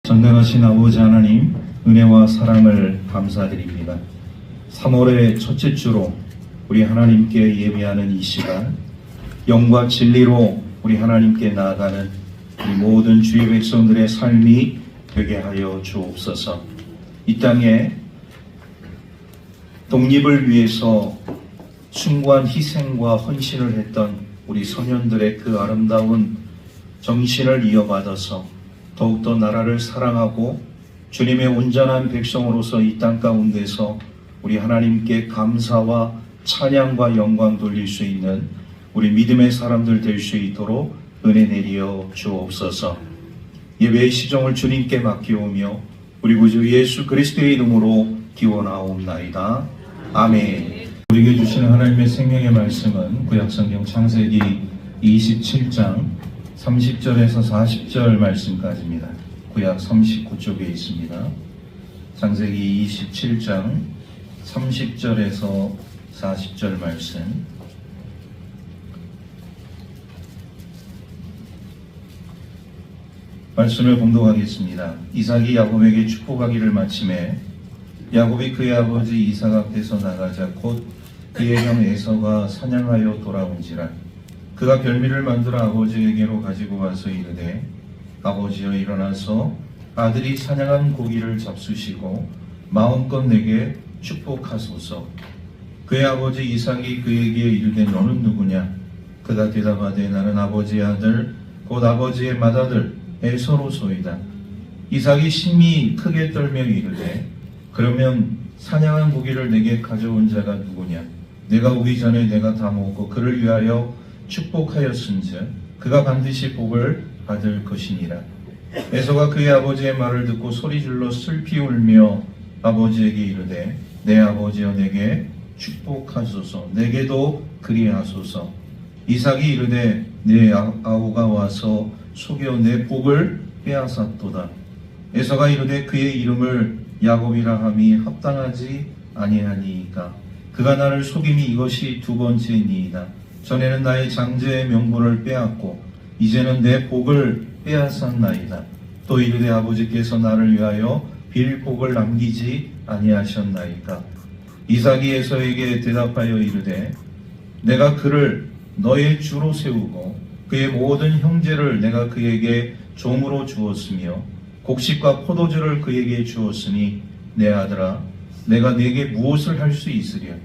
전능하신 아버지 하나님, 은혜와 사랑을 감사드립니다. 3월의 첫째 주로 우리 하나님께 예배하는 이 시간, 영과 진리로 우리 하나님께 나아가는 우리 모든 주의 백성들의 삶이 되게 하여 주옵소서. 이 땅에 독립을 위해서 숭고한 희생과 헌신을 했던 우리 소년들의 그 아름다운 정신을 이어받아서 더욱더 나라를 사랑하고 주님의 온전한 백성으로서 이 땅 가운데서 우리 하나님께 감사와 찬양과 영광 돌릴 수 있는 우리 믿음의 사람들 될 수 있도록 은혜 내리어 주옵소서. 예배의 시종을 주님께 맡기오며 우리 구주 예수 그리스도의 이름으로 기원하옵나이다. 아멘. 우리에게 주시는 하나님의 생명의 말씀은 구약성경 창세기 27장 30절에서 40절 말씀까지입니다. 구약 39쪽에 있습니다. 창세기 27장 30절에서 40절 말씀. 말씀을 봉독하겠습니다. 이삭이 야곱에게 축복하기를 마침에 야곱이 그의 아버지 이삭 앞에서 나가자 곧 그의 형 에서가 사냥하여 돌아온지라. 그가 별미를 만들어 아버지에게로 가지고 와서 이르되 아버지여 일어나서 아들이 사냥한 고기를 잡수시고 마음껏 내게 축복하소서. 그의 아버지 이삭이 그에게 이르되 너는 누구냐? 그가 대답하되 나는 아버지의 아들 곧 아버지의 맏아들 에서로소이다. 이삭이 심히 크게 떨며 이르되 그러면 사냥한 고기를 내게 가져온 자가 누구냐? 내가 오기 전에 내가 다 먹고 그를 위하여 축복하였은즉 그가 반드시 복을 받을 것이니라. 에서가 그의 아버지의 말을 듣고 소리질러 슬피 울며 아버지에게 이르되 내 아버지여 내게 축복하소서. 내게도 그리하소서. 이삭이 이르되 내 아우가 와서 속여 내 복을 빼앗았도다. 에서가 이르되 그의 이름을 야곱이라 함이 합당하지 아니하니이까. 그가 나를 속임이 이것이 두 번째니이다. 전에는 나의 장제의 명분을 빼앗고 이제는 내 복을 빼앗았나이다. 또 이르되 아버지께서 나를 위하여 빌 복을 남기지 아니하셨나이까. 이삭이 에서에게 대답하여 이르되 내가 그를 너의 주로 세우고 그의 모든 형제를 내가 그에게 종으로 주었으며 곡식과 포도주를 그에게 주었으니 내 아들아 내가 네게 무엇을 할 수 있으랴.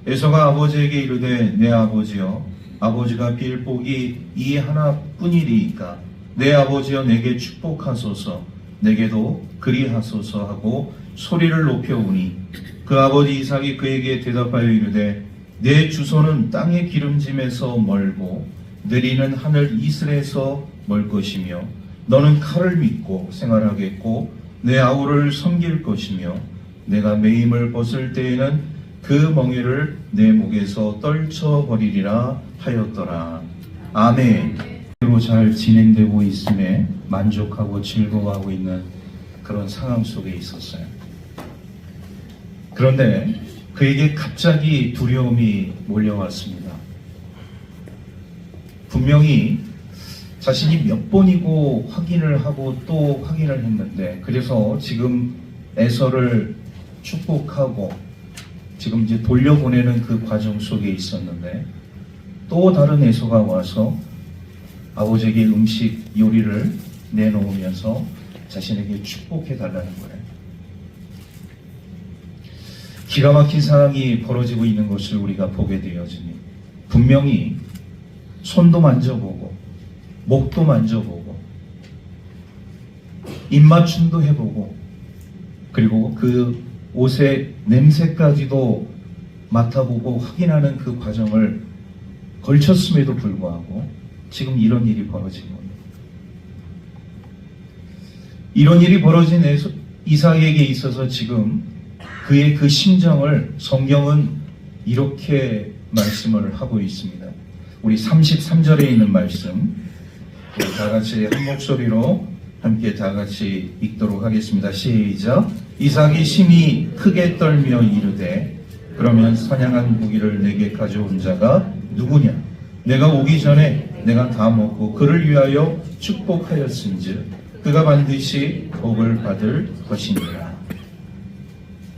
에서가 아버지에게 이르되 내 아버지여 아버지가 빌 복이 이 하나뿐이리이까. 내 아버지여 내게 축복하소서. 내게도 그리하소서 하고 소리를 높여오니 그 아버지 이삭이 그에게 대답하여 이르되 내 주소는 땅의 기름짐에서 멀고 내리는 하늘 이슬에서 멀 것이며 너는 칼을 믿고 생활하겠고 내 아우를 섬길 것이며 내가 매임을 벗을 때에는 그 멍에를 내 목에서 떨쳐버리리라 하였더라. 아멘. 잘 진행되고 있음에 만족하고 즐거워하고 있는 그런 상황 속에 있었어요. 그런데 그에게 갑자기 두려움이 몰려왔습니다. 분명히 자신이 몇 번이고 확인을 하고 또 확인을 했는데, 그래서 지금 에서를 축복하고 지금 이제 돌려보내는 그 과정 속에 있었는데, 또 다른 에서가 와서 아버지에게 음식 요리를 내놓으면서 자신에게 축복해 달라는 거예요. 기가 막힌 상황이 벌어지고 있는 것을 우리가 보게 되어지니, 분명히 손도 만져보고 목도 만져보고 입맞춤도 해보고 그리고 그 옷의 냄새까지도 맡아보고 확인하는 그 과정을 걸쳤음에도 불구하고 지금 이런 일이 벌어진 겁니다. 이런 일이 벌어진 이삭에게 있어서 지금 그의 그 심정을 성경은 이렇게 말씀을 하고 있습니다. 우리 33절에 있는 말씀, 우리 다 같이 한 목소리로 함께 다 같이 읽도록 하겠습니다. 시작. 이삭이 심히 크게 떨며 이르되 그러면 사냥한 고기를 내게 가져온 자가 누구냐? 내가 오기 전에 내가 다 먹고 그를 위하여 축복하였은즉 그가 반드시 복을 받을 것이니라.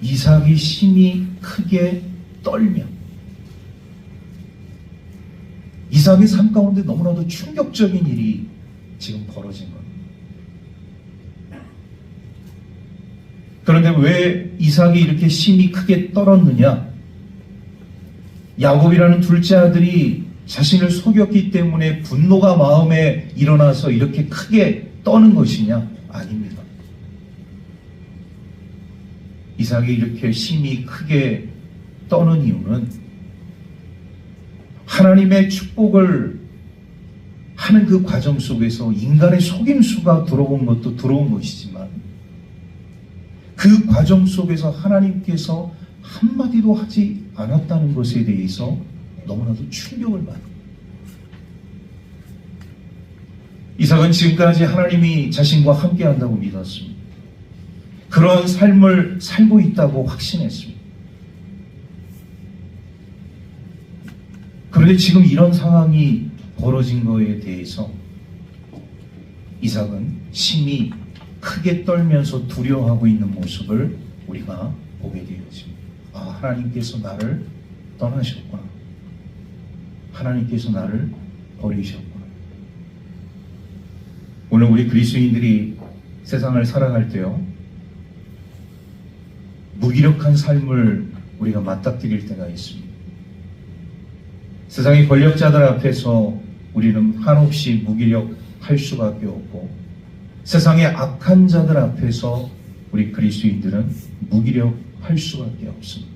이삭이 심히 크게 떨며, 이삭의 삶 가운데 너무나도 충격적인 일이 지금 벌어진 겁니다. 그런데 왜 이삭이 이렇게 심히 크게 떨었느냐? 야곱이라는 둘째 아들이 자신을 속였기 때문에 분노가 마음에 일어나서 이렇게 크게 떠는 것이냐? 아닙니다. 이삭이 이렇게 심히 크게 떠는 이유는 하나님의 축복을 하는 그 과정 속에서 인간의 속임수가 들어온 것도 들어온 것이지만 그 과정 속에서 하나님께서 한마디도 하지 않았다는 것에 대해서 너무나도 충격을 받습니다. 이삭은 지금까지 하나님이 자신과 함께 한다고 믿었습니다. 그런 삶을 살고 있다고 확신했습니다. 그런데 지금 이런 상황이 벌어진 거에 대해서 이삭은 심히 크게 떨면서 두려워하고 있는 모습을 우리가 보게 되어집니다. 아, 하나님께서 나를 떠나셨구나. 하나님께서 나를 버리셨구나. 오늘 우리 그리스도인들이 세상을 살아갈 때요, 무기력한 삶을 우리가 맞닥뜨릴 때가 있습니다. 세상의 권력자들 앞에서 우리는 한없이 무기력할 수밖에 없고, 세상의 악한 자들 앞에서 우리 그리스도인들은 무기력할 수밖에 없습니다.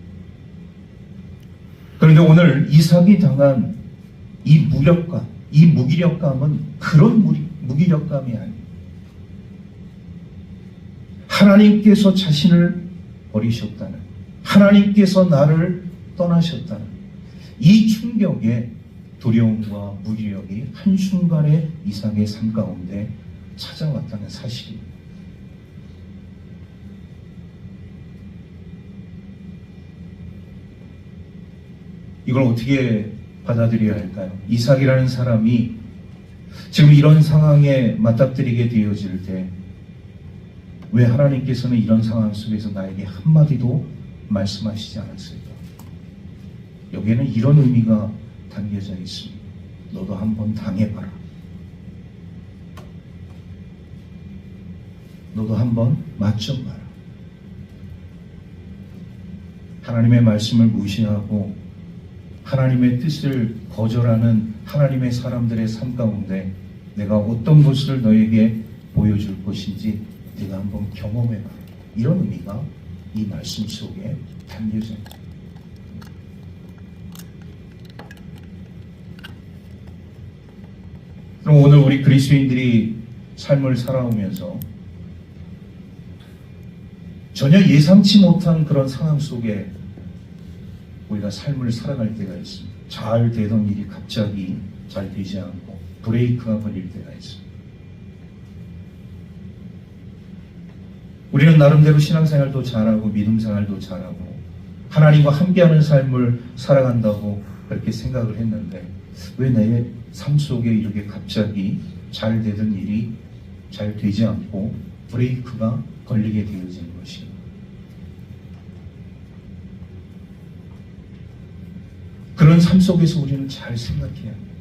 그런데 오늘 이삭이 당한 이 무력감, 이 무기력감은 그런 무기력감이 아닙니다. 하나님께서 자신을 버리셨다는, 하나님께서 나를 떠나셨다는 이 충격에 두려움과 무기력이 한순간에 이삭의 삶 가운데 찾아왔다는 사실입니다. 이걸 어떻게 받아들여야 할까요? 이삭이라는 사람이 지금 이런 상황에 맞닥뜨리게 되어질 때 왜 하나님께서는 이런 상황 속에서 나에게 한마디도 말씀하시지 않았을까? 여기에는 이런 의미가 담겨져 있습니다. 너도 한번 당해봐라. 너도 한번 맛 좀 봐라. 하나님의 말씀을 무시하고 하나님의 뜻을 거절하는 하나님의 사람들의 삶 가운데 내가 어떤 것을 너에게 보여줄 것인지 네가 한번 경험해봐. 이런 의미가 이 말씀 속에 담겨져 있다. 그럼 오늘 우리 그리스도인들이 삶을 살아오면서 전혀 예상치 못한 그런 상황 속에 우리가 삶을 살아갈 때가 있습니다. 잘 되던 일이 갑자기 잘 되지 않고 브레이크가 걸릴 때가 있습니다. 우리는 나름대로 신앙생활도 잘하고 믿음생활도 잘하고 하나님과 함께하는 삶을 살아간다고 그렇게 생각을 했는데 왜 내 삶 속에 이렇게 갑자기 잘 되던 일이 잘 되지 않고 브레이크가 걸리게 되어진 것인가? 그런 삶 속에서 우리는 잘 생각해야 합니다.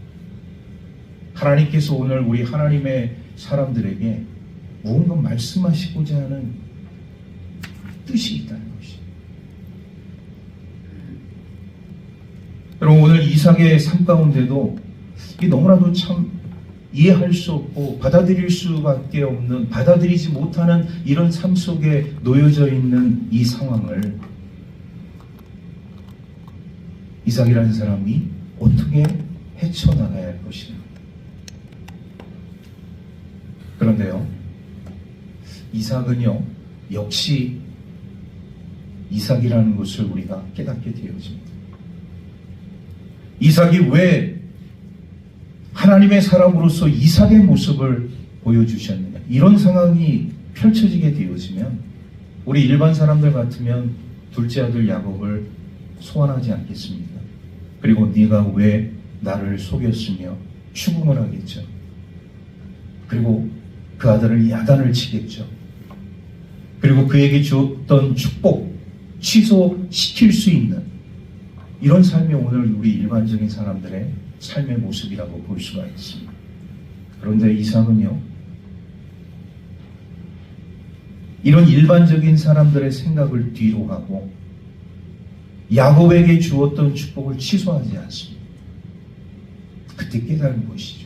하나님께서 오늘 우리 하나님의 사람들에게 무언가 말씀하시고자 하는 뜻이 있다는 것입니다. 여러분, 오늘 이삭의 삶 가운데도 이 너무나도 참 이해할 수 없고 받아들일 수밖에 없는, 받아들이지 못하는 이런 삶 속에 놓여져 있는 이 상황을 이삭이라는 사람이 어떻게 헤쳐나가야 할 것이냐. 그런데요, 이삭은요, 역시 이삭이라는 것을 우리가 깨닫게 되어집니다. 이삭이 왜 하나님의 사람으로서 이삭의 모습을 보여주셨느냐. 이런 상황이 펼쳐지게 되어지면 우리 일반 사람들 같으면 둘째 아들 야곱을 소환하지 않겠습니까? 그리고 네가 왜 나를 속였으며 추궁을 하겠죠. 그리고 그 아들을 야단을 치겠죠. 그리고 그에게 주었던 축복 취소시킬 수 있는 이런 삶이 오늘 우리 일반적인 사람들의 삶의 모습이라고 볼 수가 있습니다. 그런데 이삭은요, 이런 일반적인 사람들의 생각을 뒤로 하고 야곱에게 주었던 축복을 취소하지 않습니다. 그때 깨달은 것이죠.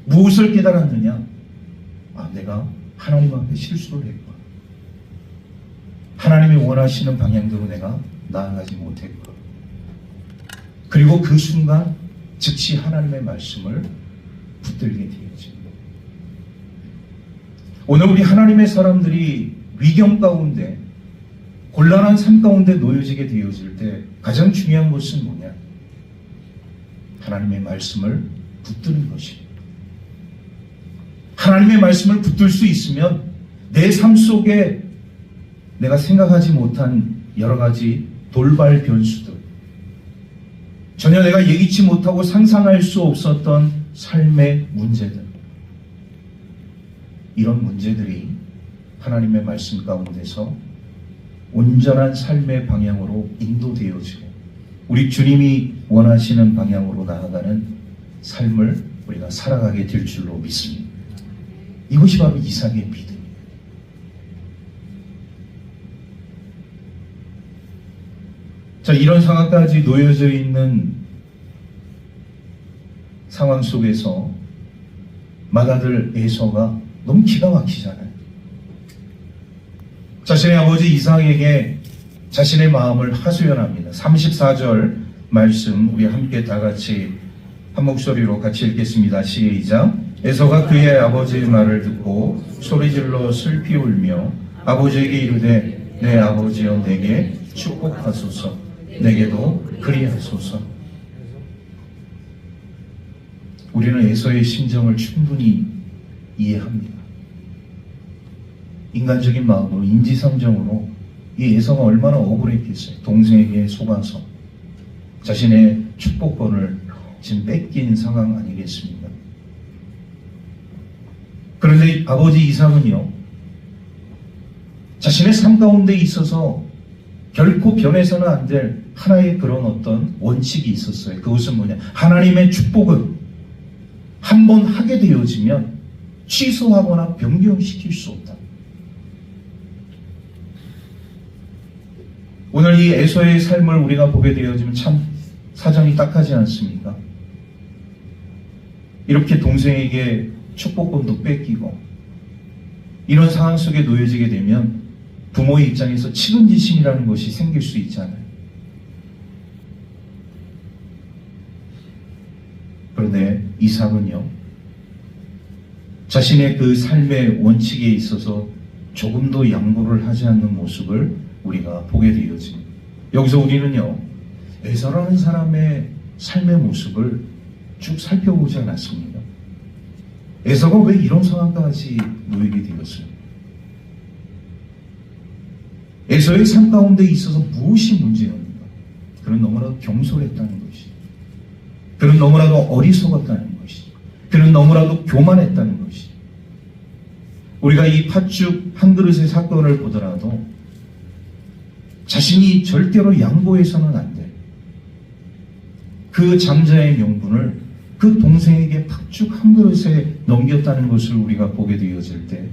무엇을 깨달았느냐? 내가 하나님 앞에 실수를 했구나. 하나님이 원하시는 방향대로 내가 나아가지 못했구나. 그리고 그 순간 즉시 하나님의 말씀을 붙들게 되어집니다. 오늘 우리 하나님의 사람들이 위경 가운데 곤란한 삶 가운데 놓여지게 되어질 때 가장 중요한 것은 뭐냐? 하나님의 말씀을 붙드는 것입니다. 하나님의 말씀을 붙들 수 있으면 내 삶 속에 내가 생각하지 못한 여러 가지 돌발 변수들, 전혀 내가 예기치 못하고 상상할 수 없었던 삶의 문제들, 이런 문제들이 하나님의 말씀 가운데서 온전한 삶의 방향으로 인도되어지고 우리 주님이 원하시는 방향으로 나아가는 삶을 우리가 살아가게 될 줄로 믿습니다. 이것이 바로 이삭의 믿음입니다. 자, 이런 상황까지 놓여져 있는 상황 속에서 맏아들 에서가 너무 기가 막히잖아요. 자신의 아버지 이삭에게 자신의 마음을 하소연합니다. 34절 말씀 우리 함께 다 같이 한 목소리로 같이 읽겠습니다. 시작. 에서가 그의 아버지의 말을 듣고 소리질러 슬피 울며 아버지에게 이르되 내 아버지여 내게 축복하소서 내게도 그리하소서. 우리는 에서의 심정을 충분히 이해합니다. 인간적인 마음으로 인지상정으로 이 에서가 얼마나 억울했겠어요. 동생에게 속아서 자신의 축복권을 지금 뺏긴 상황 아니겠습니까? 그런데 아버지 이삭은요, 자신의 삶 가운데 있어서 결코 변해서는 안 될 하나의 그런 어떤 원칙이 있었어요. 그것은 뭐냐? 하나님의 축복은 한번 하게 되어지면 취소하거나 변경시킬 수 없다. 오늘 이 에서의 삶을 우리가 보게 되어지면 참 사정이 딱하지 않습니까? 이렇게 동생에게 축복권도 뺏기고 이런 상황 속에 놓여지게 되면 부모의 입장에서 측은지심이라는 것이 생길 수 있잖아요. 그런데 이삭은요, 자신의 그 삶의 원칙에 있어서 조금도 양보를 하지 않는 모습을 우리가 보게 되어집니다. 여기서 우리는요, 에서라는 사람의 삶의 모습을 쭉 살펴보지 않았습니까? 에서가 왜 이런 상황까지 놓이게 되었어요? 에서의 삶 가운데 있어서 무엇이 문제였는가? 그는 너무나도 경솔했다는 것이, 그는 너무나도 어리석었다는 것이, 그는 너무나도 교만했다는 것이. 우리가 이 팥죽 한 그릇의 사건을 보더라도 자신이 절대로 양보해서는 안 돼. 그 장자의 명분을 그 동생에게 팥죽 한 그릇에 넘겼다는 것을 우리가 보게 되어질 때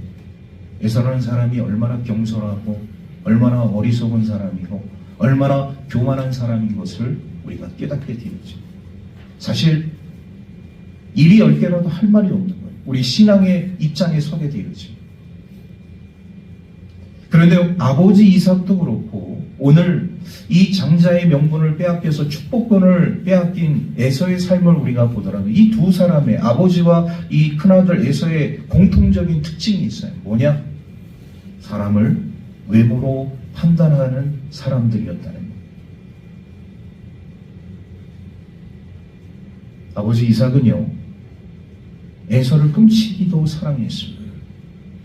에서라는 사람이 얼마나 경솔하고 얼마나 어리석은 사람이고 얼마나 교만한 사람인 것을 우리가 깨닫게 되었죠. 사실 일이 10개라도 할 말이 없는 거예요. 우리 신앙의 입장에 서게 되었죠. 그런데 아버지 이삭도 그렇고 오늘 이 장자의 명분을 빼앗겨서 축복권을 빼앗긴 에서의 삶을 우리가 보더라도 이 두 사람의 아버지와 이 큰아들 에서의 공통적인 특징이 있어요. 뭐냐? 사람을 외모로 판단하는 사람들이었다는 거예요. 아버지 이삭은요, 에서를 끔찍이도 사랑했습니다.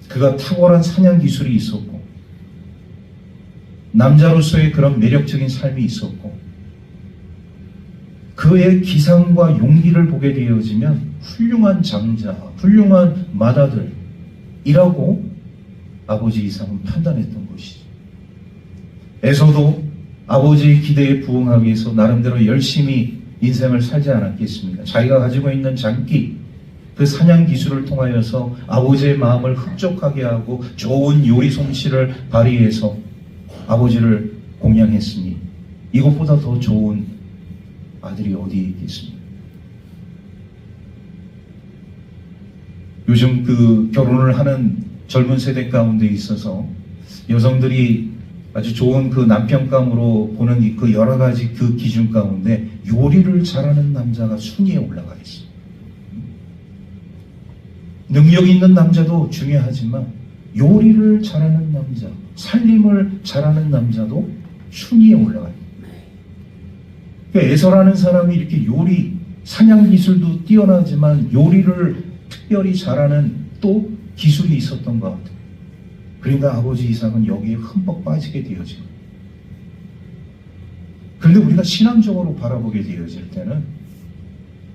그가 탁월한 사냥 기술이 있었고 남자로서의 그런 매력적인 삶이 있었고 그의 기상과 용기를 보게 되어지면 훌륭한 장자, 훌륭한 맏아들이라고 아버지 이삭은 판단했던 것이죠. 에서도 아버지의 기대에 부응하기 위해서 나름대로 열심히 인생을 살지 않았겠습니까? 자기가 가지고 있는 장기, 그 사냥 기술을 통하여서 아버지의 마음을 흡족하게 하고 좋은 요리 솜씨를 발휘해서 아버지를 공양했으니 이것보다 더 좋은 아들이 어디에 있겠습니까? 요즘 그 결혼을 하는 젊은 세대 가운데 있어서 여성들이 아주 좋은 그 남편감으로 보는 그 여러 가지 그 기준 가운데 요리를 잘하는 남자가 순위에 올라가 있어요. 능력 있는 남자도 중요하지만 요리를 잘하는 남자, 살림을 잘하는 남자도 순위에 올라가요. 그러니까 에서라는 사람이 이렇게 요리, 사냥 기술도 뛰어나지만 요리를 특별히 잘하는 또 기술이 있었던 것 같아요. 그러니까 아버지 이삭은 여기에 흠뻑 빠지게 되어지고, 그런데 우리가 신앙적으로 바라보게 되어질 때는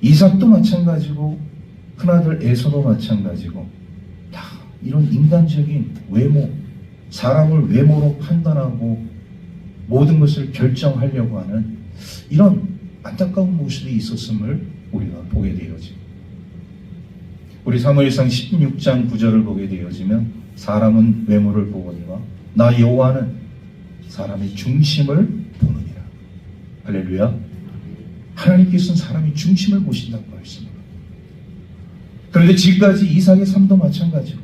이삭도 마찬가지고 큰아들 에서도 마찬가지고 다 이런 인간적인 외모, 사람을 외모로 판단하고 모든 것을 결정하려고 하는 이런 안타까운 모습이 있었음을 우리가 보게 되어지고, 우리 사무엘상 16장 9절을 보게 되어지면 사람은 외모를 보거니와 나 여호와는 사람의 중심을 보느니라. 할렐루야. 하나님께서는 사람의 중심을 보신다고 말씀합니다. 그런데 지금까지 이삭의 삶도 마찬가지고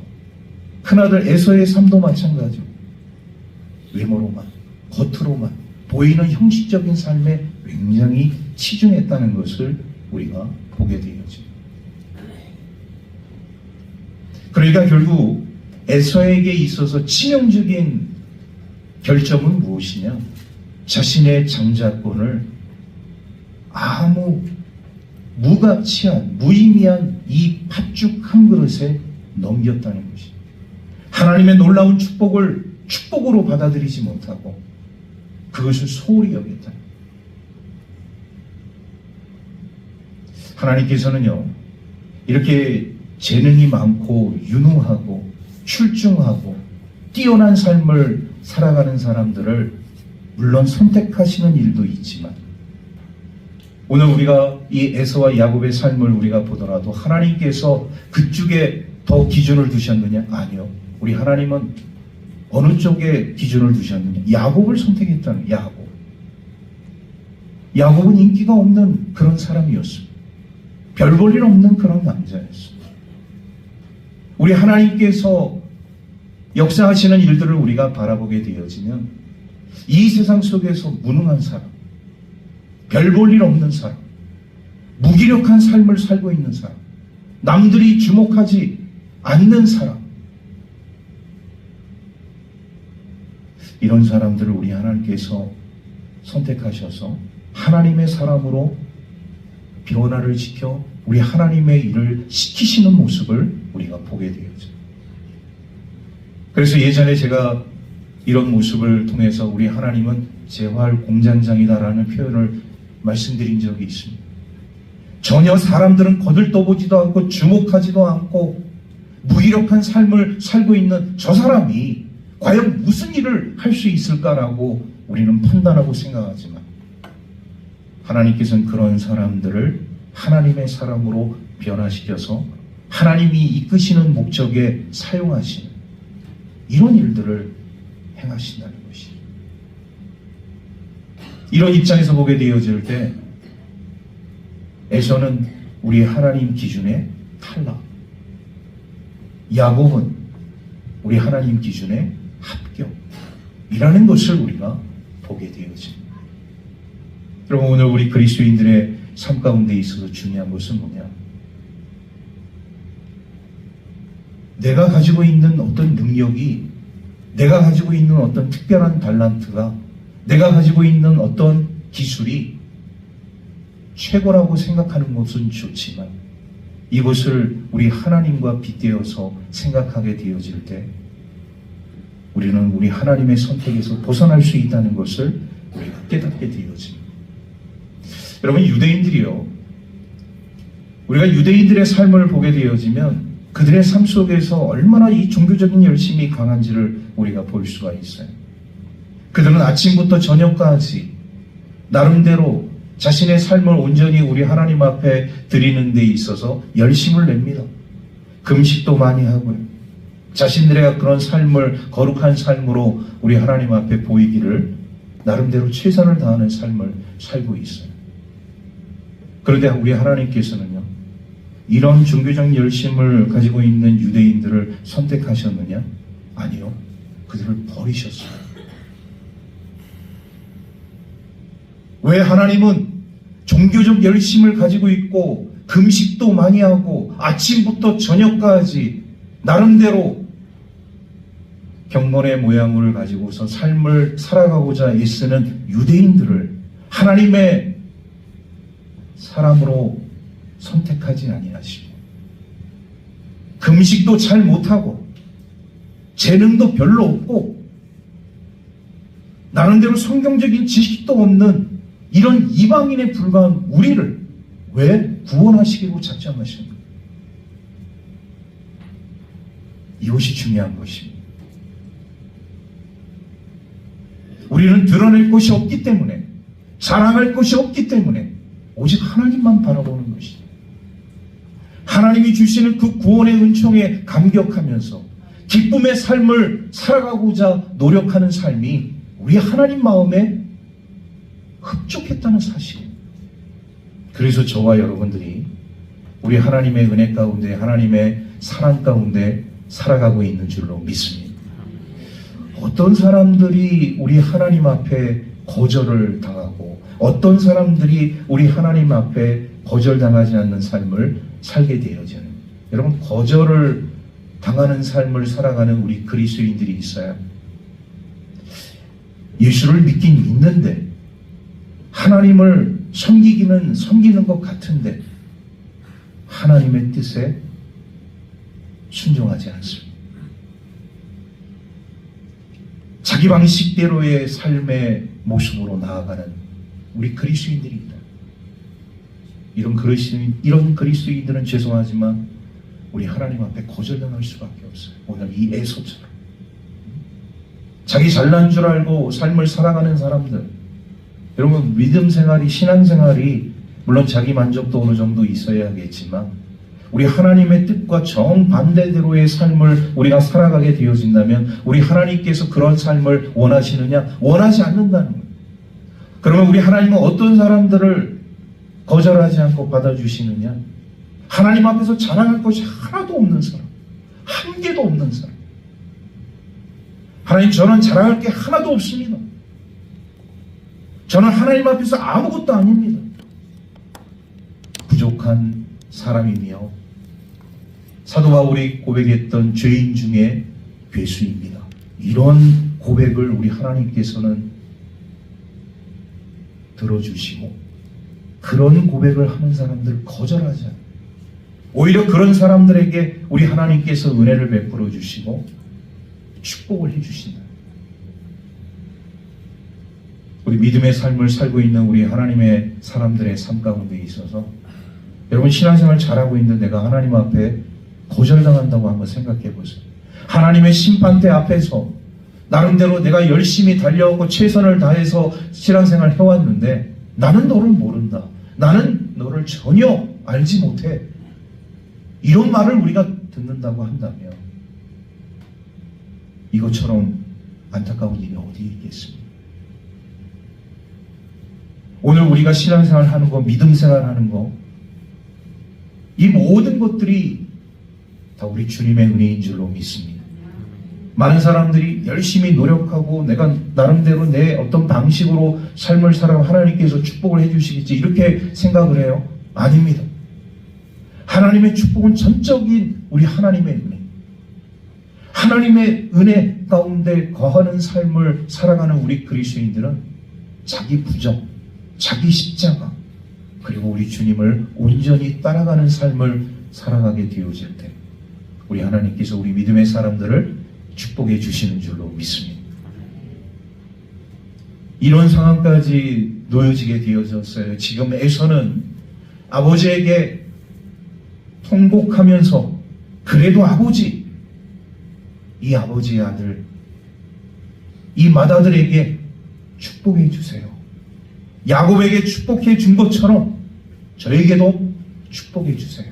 큰아들 에서의 삶도 마찬가지고 외모로만, 겉으로만 보이는 형식적인 삶에 굉장히 치중했다는 것을 우리가 보게 되어집니다. 그러니까 결국 에서에게 있어서 치명적인 결점은 무엇이냐? 자신의 장자권을 아무 무가치한, 무의미한 이 팥죽 한 그릇에 넘겼다는 것이, 하나님의 놀라운 축복을 축복으로 받아들이지 못하고 그것을 소홀히 여겼다. 하나님께서는요, 이렇게 재능이 많고 유능하고 출중하고 뛰어난 삶을 살아가는 사람들을 물론 선택하시는 일도 있지만, 오늘 우리가 이 에서와 야곱의 삶을 우리가 보더라도 하나님께서 그쪽에 더 기준을 두셨느냐? 아니요. 우리 하나님은 어느 쪽에 기준을 두셨느냐? 야곱을 선택했다는, 야곱. 야곱은 인기가 없는 그런 사람이었어요. 별 볼 일 없는 그런 남자였어요. 우리 하나님께서 역사하시는 일들을 우리가 바라보게 되어지면 이 세상 속에서 무능한 사람, 별 볼 일 없는 사람, 무기력한 삶을 살고 있는 사람, 남들이 주목하지 않는 사람, 이런 사람들을 우리 하나님께서 선택하셔서 하나님의 사람으로 변화를 시켜 우리 하나님의 일을 시키시는 모습을 우리가 보게 되어져. 그래서 예전에 제가 이런 모습을 통해서 우리 하나님은 재활 공장장이다라는 표현을 말씀드린 적이 있습니다. 전혀 사람들은 거들떠보지도 않고 주목하지도 않고 무기력한 삶을 살고 있는 저 사람이 과연 무슨 일을 할 수 있을까라고 우리는 판단하고 생각하지만, 하나님께서는 그런 사람들을 하나님의 사람으로 변화시켜서 하나님이 이끄시는 목적에 사용하시는 이런 일들을 행하신다는 것이, 이런 입장에서 보게 되어질 때 에서는 우리 하나님 기준의 탈락, 야곱은 우리 하나님 기준의 합격이라는 것을 우리가 보게 되어집니다. 여러분, 오늘 우리 그리스도인들의 삶 가운데 있어서 중요한 것은 뭐냐? 내가 가지고 있는 어떤 능력이, 내가 가지고 있는 어떤 특별한 달란트가, 내가 가지고 있는 어떤 기술이 최고라고 생각하는 것은 좋지만 이것을 우리 하나님과 빗대어서 생각하게 되어질 때 우리는 우리 하나님의 선택에서 벗어날 수 있다는 것을 우리가 깨닫게 되어집니다. 여러분, 유대인들이요, 우리가 유대인들의 삶을 보게 되어지면 그들의 삶 속에서 얼마나 이 종교적인 열심이 강한지를 우리가 볼 수가 있어요. 그들은 아침부터 저녁까지 나름대로 자신의 삶을 온전히 우리 하나님 앞에 드리는 데 있어서 열심을 냅니다. 금식도 많이 하고요. 자신들의 그런 삶을 거룩한 삶으로 우리 하나님 앞에 보이기를 나름대로 최선을 다하는 삶을 살고 있어요. 그런데 우리 하나님께서는요, 이런 종교적 열심을 가지고 있는 유대인들을 선택하셨느냐? 아니요. 그들을 버리셨어요. 왜 하나님은 종교적 열심을 가지고 있고 금식도 많이 하고 아침부터 저녁까지 나름대로 경건의 모양을 가지고서 삶을 살아가고자 애쓰는 유대인들을 하나님의 사람으로 선택하지 아니하시고, 금식도 잘 못하고 재능도 별로 없고 나름대로 성경적인 지식도 없는 이런 이방인에 불과한 우리를 왜 구원하시기로 작정하십니까? 이것이 중요한 것입니다. 우리는 드러낼 것이 없기 때문에, 자랑할 것이 없기 때문에 오직 하나님만 바라보는 것이죠. 하나님이 주시는 그 구원의 은총에 감격하면서 기쁨의 삶을 살아가고자 노력하는 삶이 우리 하나님 마음에 흡족했다는 사실입니다. 그래서 저와 여러분들이 우리 하나님의 은혜 가운데, 하나님의 사랑 가운데 살아가고 있는 줄로 믿습니다. 어떤 사람들이 우리 하나님 앞에 거절을 당하고 어떤 사람들이 우리 하나님 앞에 거절당하지 않는 삶을 살게 되어지는, 여러분, 거절을 당하는 삶을 살아가는 우리 그리스도인들이 있어요. 예수를 믿긴 믿는데 하나님을 섬기기는 섬기는 것 같은데 하나님의 뜻에 순종하지 않습니다. 자기 방식대로의 삶의 모습으로 나아가는 우리 그리스도인들이 있다. 이런 그리스도인들은 죄송하지만 우리 하나님 앞에 거절당할 수밖에 없어요. 오늘 이 에서처럼 자기 잘난 줄 알고 삶을 살아가는 사람들, 여러분, 믿음 생활이, 신앙 생활이 물론 자기 만족도 어느 정도 있어야겠지만 우리 하나님의 뜻과 정반대대로의 삶을 우리가 살아가게 되어진다면 우리 하나님께서 그런 삶을 원하시느냐? 원하지 않는다는 거예요. 그러면 우리 하나님은 어떤 사람들을 거절하지 않고 받아주시느냐? 하나님 앞에서 자랑할 것이 하나도 없는 사람, 한 개도 없는 사람. 하나님, 저는 자랑할 게 하나도 없습니다. 저는 하나님 앞에서 아무것도 아닙니다. 부족한 사람이며 사도 바울이 고백했던 죄인 중에 괴수입니다. 이런 고백을 우리 하나님께서는 들어주시고 그런 고백을 하는 사람들을 거절하지 않아요. 오히려 그런 사람들에게 우리 하나님께서 은혜를 베풀어 주시고 축복을 해주신다. 우리 믿음의 삶을 살고 있는 우리 하나님의 사람들의 삶 가운데 있어서 여러분, 신앙생활 잘하고 있는 내가 하나님 앞에 거절당한다고 한번 생각해 보세요. 하나님의 심판대 앞에서 나름대로 내가 열심히 달려오고 최선을 다해서 신앙생활 해왔는데 나는 너를 모른다. 나는 너를 전혀 알지 못해. 이런 말을 우리가 듣는다고 한다면 이것처럼 안타까운 일이 어디 있겠습니까? 오늘 우리가 신앙생활 하는 거, 믿음생활 하는 거, 이 모든 것들이 다 우리 주님의 은혜인 줄로 믿습니다. 많은 사람들이 열심히 노력하고 내가 나름대로 내 어떤 방식으로 삶을 살아가 하나님께서 축복을 해주시겠지 이렇게 생각을 해요. 아닙니다. 하나님의 축복은 전적인 우리 하나님의 은혜. 하나님의 은혜 가운데 거하는 삶을 살아가는 우리 그리스도인들은 자기 부정, 자기 십자가, 그리고 우리 주님을 온전히 따라가는 삶을 살아가게 되어질 때 우리 하나님께서 우리 믿음의 사람들을 축복해 주시는 줄로 믿습니다. 이런 상황까지 놓여지게 되어졌어요. 지금 에서는 아버지에게 통곡하면서 그래도 아버지, 이 아버지의 아들, 이 맏아들에게 축복해 주세요. 야곱에게 축복해 준 것처럼 저에게도 축복해 주세요.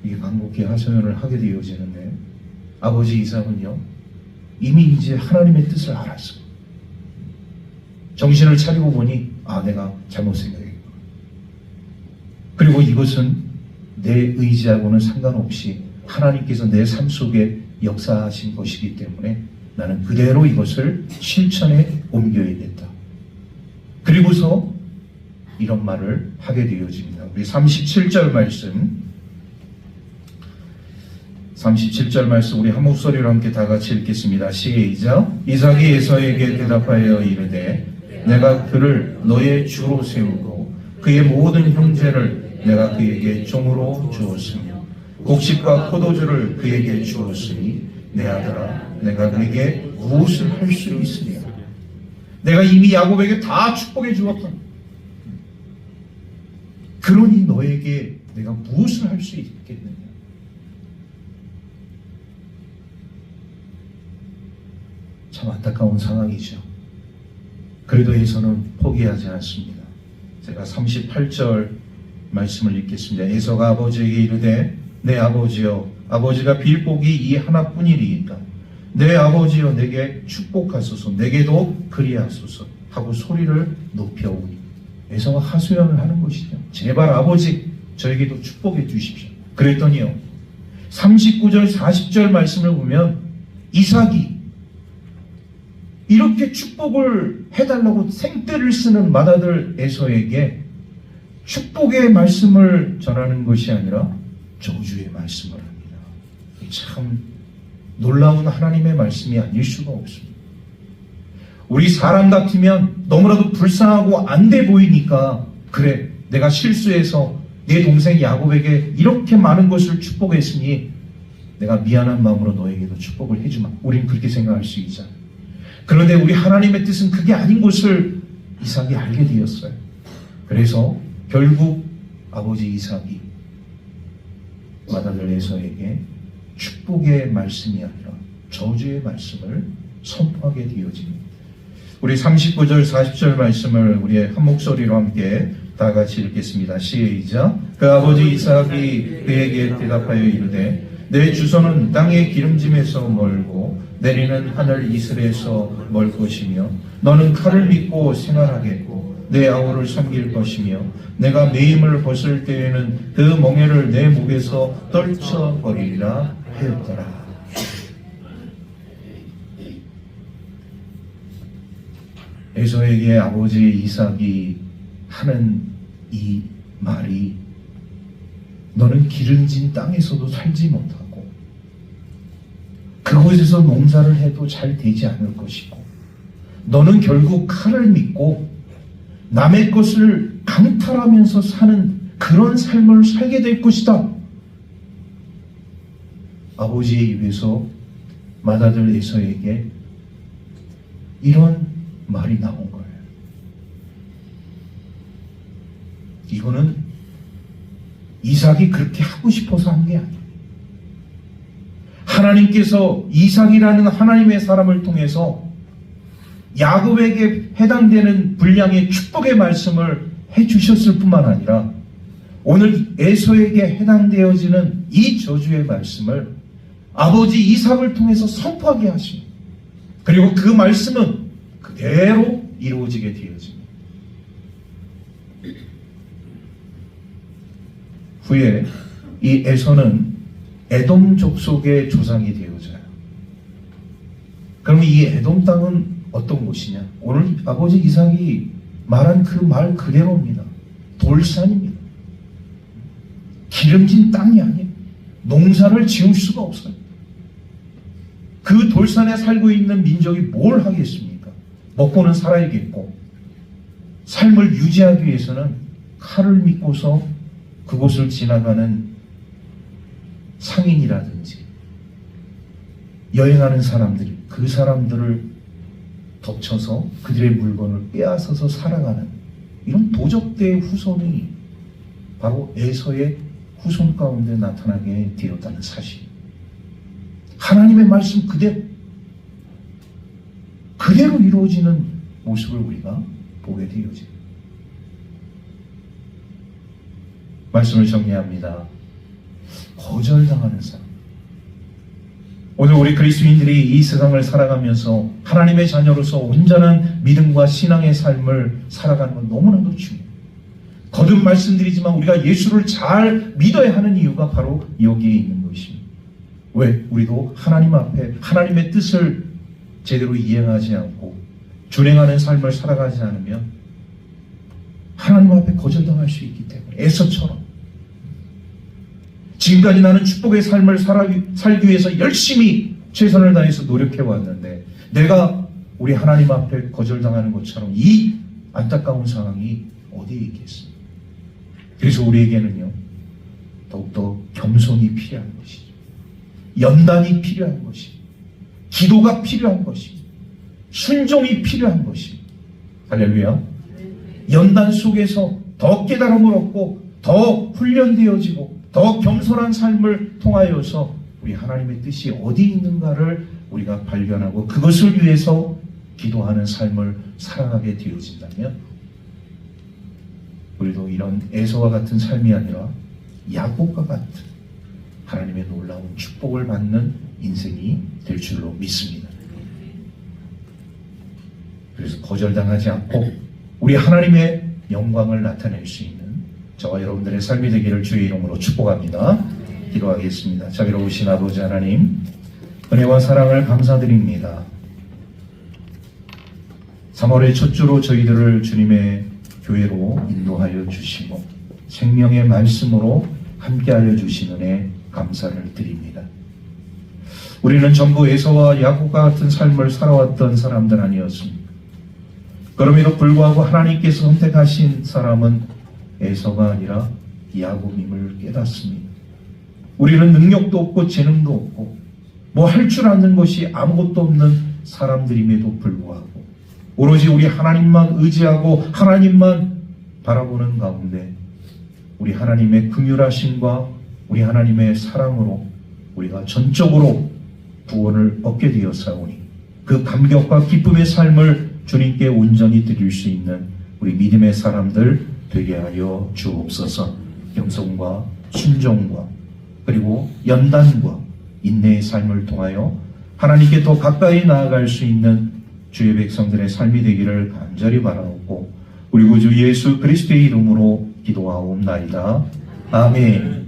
이게 간곡히 하소연을 하게 되어지는데 아버지 이삭은요 이미 이제 하나님의 뜻을 알았어요. 정신을 차리고 보니 내가 잘못 생각했구나. 그리고 이것은 내 의지하고는 상관없이 하나님께서 내 삶 속에 역사하신 것이기 때문에 나는 그대로 이것을 실천에 옮겨야겠다. 그리고서 이런 말을 하게 되어집니다. 우리 37절 말씀 우리 한 목소리로 함께 다 같이 읽겠습니다. 시작. 이삭이 에서에게 대답하여 이르되 내가 그를 너의 주로 세우고 그의 모든 형제를 내가 그에게 종으로 주었으며 곡식과 포도주를 그에게 주었으니 내 아들아 내가 그에게 무엇을 할 수 있으랴. 내가 이미 야곱에게 다 축복해 주었다. 그러니 너에게 내가 무엇을 할 수 있겠느냐. 참 안타까운 상황이죠. 그래도 에서는 포기하지 않습니다. 제가 38절 말씀을 읽겠습니다. 에서가 아버지에게 이르되 내 아버지여 아버지가 빌 복이 이 하나뿐이리이다. 내 아버지여 내게 축복하소서 내게도 그리하소서 하고 소리를 높여오니 에서가 하소연을 하는 것이죠. 제발 아버지 저에게도 축복해 주십시오. 그랬더니요 39절 40절 말씀을 보면 이삭이 이렇게 축복을 해달라고 생떼를 쓰는 맏아들 에서에게 축복의 말씀을 전하는 것이 아니라 저주의 말씀을 합니다. 참 놀라운 하나님의 말씀이 아닐 수가 없습니다. 우리 사람 같으면 너무나도 불쌍하고 안 돼 보이니까 그래 내가 실수해서 내 동생 야곱에게 이렇게 많은 것을 축복했으니 내가 미안한 마음으로 너에게도 축복을 해주마. 우린 그렇게 생각할 수 있잖아요. 그런데 우리 하나님의 뜻은 그게 아닌 것을 이삭이 알게 되었어요. 그래서 결국 아버지 이삭이 맏아들 에서에게 축복의 말씀이 아니라 저주의 말씀을 선포하게 되어집니다. 우리 39절 40절 말씀을 우리 한 목소리로 함께 다 같이 읽겠습니다. 시작. 그 아버지 이삭이 그에게 대답하여 이르되 내 주소는 땅의 기름짐에서 멀고 내리는 하늘 이슬에서 멀 것이며 너는 칼을 믿고 생활하겠고 내 아우를 섬길 것이며 내가 매임을 벗을 때에는 그 멍에를 내 목에서 떨쳐버리리라 하였더라. 에서에게 아버지 이삭이 하는 이 말이 너는 기름진 땅에서도 살지 못하고 그곳에서 농사를 해도 잘 되지 않을 것이고 너는 결국 칼을 믿고 남의 것을 강탈하면서 사는 그런 삶을 살게 될 것이다. 아버지의 입에서 맏아들 에서에게 이런 말이 나온 거예요. 이거는 이삭이 그렇게 하고 싶어서 한 게 아니에요. 하나님께서 이삭이라는 하나님의 사람을 통해서 야곱에게 해당되는 분량의 축복의 말씀을 해주셨을 뿐만 아니라 오늘 에서에게 해당되어지는 이 저주의 말씀을 아버지 이삭을 통해서 선포하게 하십니다. 그리고 그 말씀은 그대로 이루어지게 되어집니다. 후에 이 에서는 에돔 족속의 조상이 되어져요. 그럼 이 에돔 땅은 어떤 곳이냐? 오늘 아버지 이삭이 말한 그 말 그대로입니다. 돌산입니다. 기름진 땅이 아니에요. 농사를 지을 수가 없어요. 그 돌산에 살고 있는 민족이 뭘 하겠습니까? 먹고는 살아야겠고 삶을 유지하기 위해서는 칼을 믿고서 그곳을 지나가는 상인이라든지 여행하는 사람들이 그 사람들을 덮쳐서 그들의 물건을 빼앗아서 살아가는 이런 도적대의 후손이 바로 에서의 후손 가운데 나타나게 되었다는 사실. 하나님의 말씀 그대로 이루어지는 모습을 우리가 보게 되어집니다. 말씀을 정리합니다. 거절당하는 사람. 오늘 우리 그리스도인들이 이 세상을 살아가면서 하나님의 자녀로서 온전한 믿음과 신앙의 삶을 살아가는 건 너무나도 중요해요. 거듭 말씀드리지만 우리가 예수를 잘 믿어야 하는 이유가 바로 여기에 있는 것입니다. 왜? 우리도 하나님 앞에 하나님의 뜻을 제대로 이행하지 않고 준행하는 삶을 살아가지 않으면 하나님 앞에 거절당할 수 있기 때문에 에서처럼 지금까지 나는 축복의 삶을 살기 위해서 열심히 최선을 다해서 노력해 왔는데 내가 우리 하나님 앞에 거절당하는 것처럼 이 안타까운 상황이 어디에 있겠습니까? 그래서 우리에게는요 더욱더 겸손이 필요한 것이죠. 연단이 필요한 것이죠. 기도가 필요한 것이죠. 순종이 필요한 것이죠. 할렐루야. 연단 속에서 더 깨달음을 얻고 더 훈련되어지고 더 겸손한 삶을 통하여서 우리 하나님의 뜻이 어디 있는가를 우리가 발견하고 그것을 위해서 기도하는 삶을 살아가게 되어진다면 우리도 이런 에서와 같은 삶이 아니라 야곱과 같은 하나님의 놀라운 축복을 받는 인생이 될 줄로 믿습니다. 그래서 거절당하지 않고 우리 하나님의 영광을 나타낼 수 있는 저와 여러분들의 삶이 되기를 주의 이름으로 축복합니다. 기도하겠습니다. 자비로우신 아버지 하나님, 은혜와 사랑을 감사드립니다. 3월의 첫 주로 저희들을 주님의 교회로 인도하여 주시고 생명의 말씀으로 함께하여 주신 은혜 감사를 드립니다. 우리는 전부 에서와 야곱과 같은 삶을 살아왔던 사람들 아니었습니까? 그럼에도 불구하고 하나님께서 선택하신 사람은 에서가 아니라 야곱임을 깨닫습니다. 우리는 능력도 없고 재능도 없고 뭐 할 줄 아는 것이 아무것도 없는 사람들임에도 불구하고 오로지 우리 하나님만 의지하고 하나님만 바라보는 가운데 우리 하나님의 긍휼하심과 우리 하나님의 사랑으로 우리가 전적으로 구원을 얻게 되었사오니 그 감격과 기쁨의 삶을 주님께 온전히 드릴 수 있는 우리 믿음의 사람들 되게 하여 주옵소서. 겸손과 순종과 그리고 연단과 인내의 삶을 통하여 하나님께 더 가까이 나아갈 수 있는 주의 백성들의 삶이 되기를 간절히 바라옵고 우리 구주 예수 그리스도의 이름으로 기도하옵나이다. 아멘.